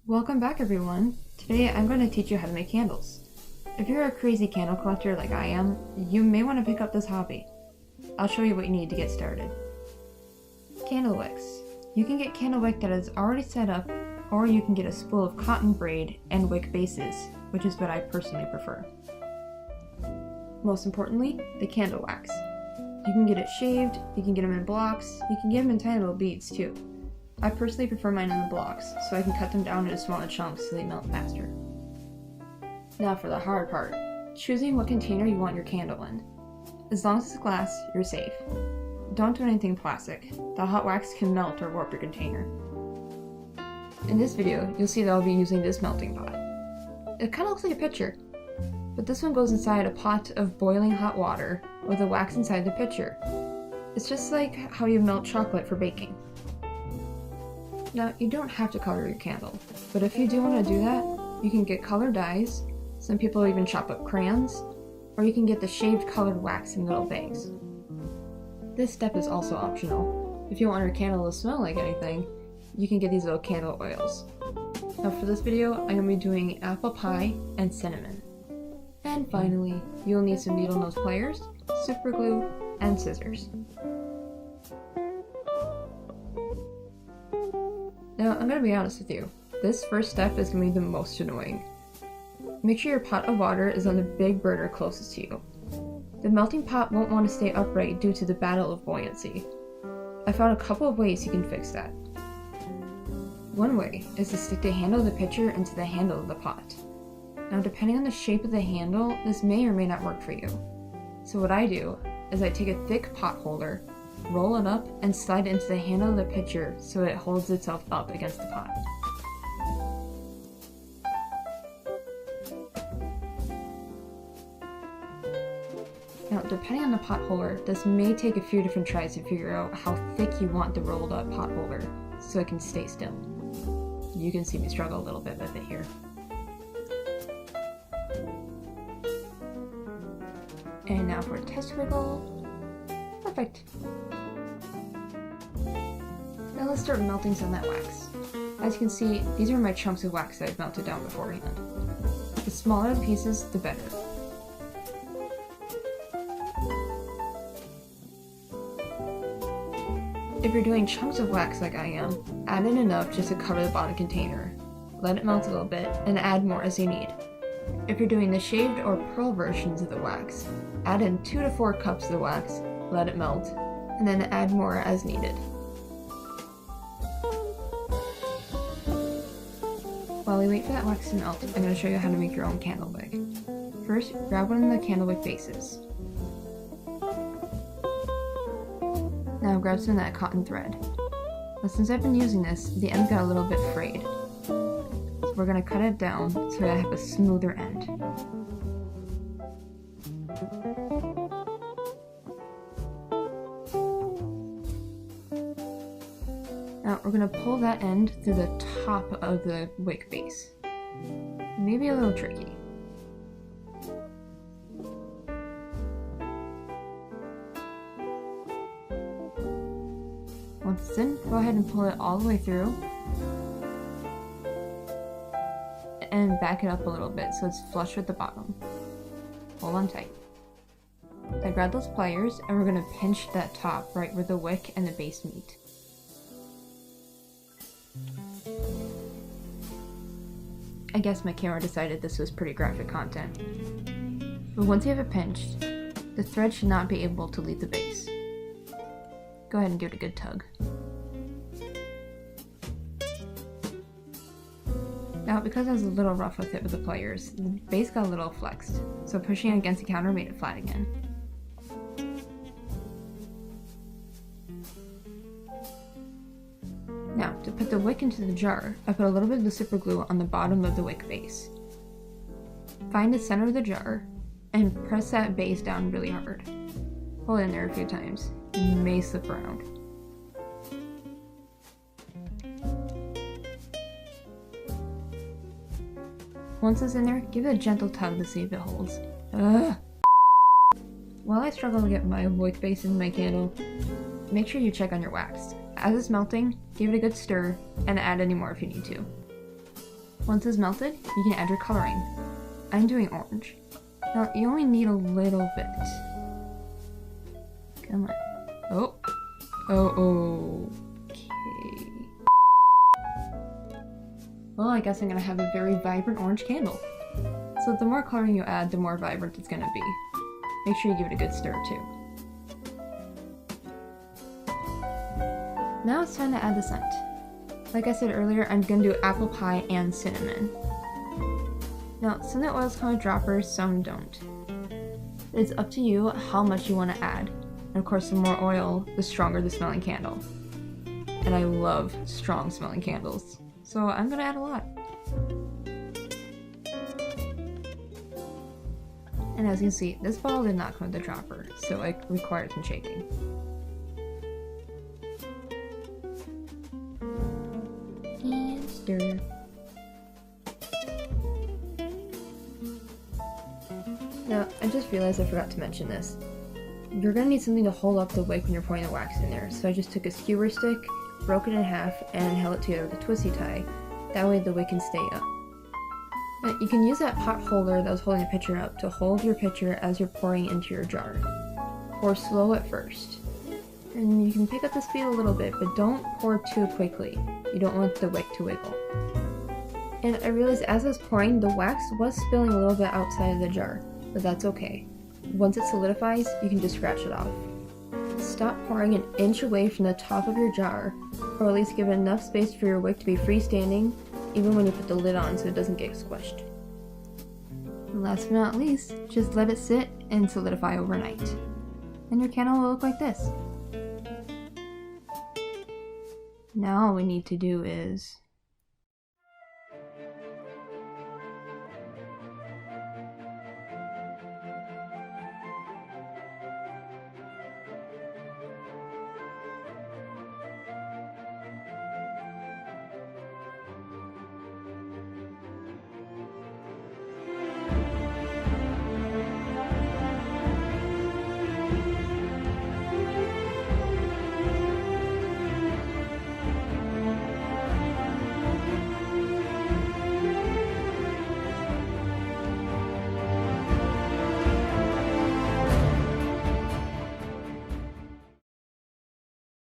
Welcome back everyone! Today I'm going to teach you how to make candles. If you're a crazy candle collector like I am, you may want to pick up this hobby. I'll show you what you need to get started. Candle wicks. You can get candle wick that is already set up, or you can get a spool of cotton braid and wick bases, which is what I personally prefer. Most importantly, the candle wax. You can get it shaved, you can get them in blocks, you can get them in tiny little beads too. I personally prefer mine in the blocks, so I can cut them down into smaller chunks so they melt faster. Now for the hard part, choosing what container you want your candle in. As long as it's glass, you're safe. Don't do anything plastic. The hot wax can melt or warp your container. In this video, you'll see that I'll be using this melting pot. It kind of looks like a pitcher, but this one goes inside a pot of boiling hot water with the wax inside the pitcher. It's just like how you melt chocolate for baking. Now, you don't have to color your candle, but if you do want to do that, you can get colored dyes, some people even chop up crayons, or you can get the shaved colored wax in little bags. This step is also optional. If you want your candle to smell like anything, you can get these little candle oils. Now for this video, I'm going to be doing apple pie and cinnamon. And finally, you'll need some needle nose pliers, super glue, and scissors. Now, I'm going to be honest with you, this first step is going to be the most annoying. Make sure your pot of water is on the big burner closest to you. The melting pot won't want to stay upright due to the battle of buoyancy. I found a couple of ways you can fix that. One way is to stick the handle of the pitcher into the handle of the pot. Now, depending on the shape of the handle, this may or may not work for you. So what I do is I take a thick pot holder, roll it up, and slide it into the handle of the pitcher so it holds itself up against the pot. Now, depending on the pot holder, this may take a few different tries to figure out how thick you want the rolled up pot holder so it can stay still. You can see me struggle a little bit with it here. And now for a test wiggle. Perfect. Now let's start melting some of that wax. As you can see, these are my chunks of wax that I've melted down beforehand. The smaller the pieces, the better. If you're doing chunks of wax like I am, add in enough just to cover the bottom container. Let it melt a little bit, and add more as you need. If you're doing the shaved or pearl versions of the wax, add in 2 to 4 cups of the wax, let it melt, and then add more as needed. While we wait for that wax to melt, I'm going to show you how to make your own candle wick. First, grab one of the candle wick bases. Now grab some of that cotton thread. But since I've been using this, the end got a little bit frayed. So we're going to cut it down so I have a smoother end. Now we're going to pull that end through the top of the wick base. Maybe a little tricky. Once it's in, go ahead and pull it all the way through and back it up a little bit so it's flush with the bottom. Hold on tight. Now grab those pliers and we're going to pinch that top right where the wick and the base meet. I guess my camera decided this was pretty graphic content. But once you have it pinched, the thread should not be able to leave the base. Go ahead and give it a good tug. Now, because I was a little rough with it with the pliers, the base got a little flexed, so pushing it against the counter made it flat again. Now, to put the wick into the jar, I put a little bit of the super glue on the bottom of the wick base. Find the center of the jar, and press that base down really hard. Hold it in there a few times. You may slip around. Once it's in there, give it a gentle tug to see if it holds. Ugh. While I struggle to get my wick base in my candle, make sure you check on your wax. As it's melting, give it a good stir, and add any more if you need to. Once it's melted, you can add your coloring. I'm doing orange. Now, you only need a little bit. Come on. Oh. Oh, okay. Well, I guess I'm gonna have a very vibrant orange candle. So the more coloring you add, the more vibrant it's gonna be. Make sure you give it a good stir too. Now it's time to add the scent. Like I said earlier, I'm gonna do apple pie and cinnamon. Now, some of the oils come with droppers, some don't. It's up to you how much you want to add. And of course, the more oil, the stronger the smelling candle. And I love strong smelling candles, so I'm gonna add a lot. And as you can see, this bottle did not come with a dropper, so it required some shaking. And stir. Now, I just realized I forgot to mention this. You're going to need something to hold up the wick when you're pouring the wax in there, so I just took a skewer stick, broke it in half, and held it together with a twisty tie. That way the wick can stay up. Now, you can use that pot holder that was holding the pitcher up to hold your pitcher as you're pouring into your jar. Pour slow at first. And you can pick up the speed a little bit, but don't pour too quickly. You don't want the wick to wiggle. And I realized as I was pouring, the wax was spilling a little bit outside of the jar, but that's okay. Once it solidifies, you can just scratch it off. Stop pouring an inch away from the top of your jar, or at least give it enough space for your wick to be freestanding, even when you put the lid on so it doesn't get squished. And last but not least, just let it sit and solidify overnight. And your candle will look like this. Now all we need to do is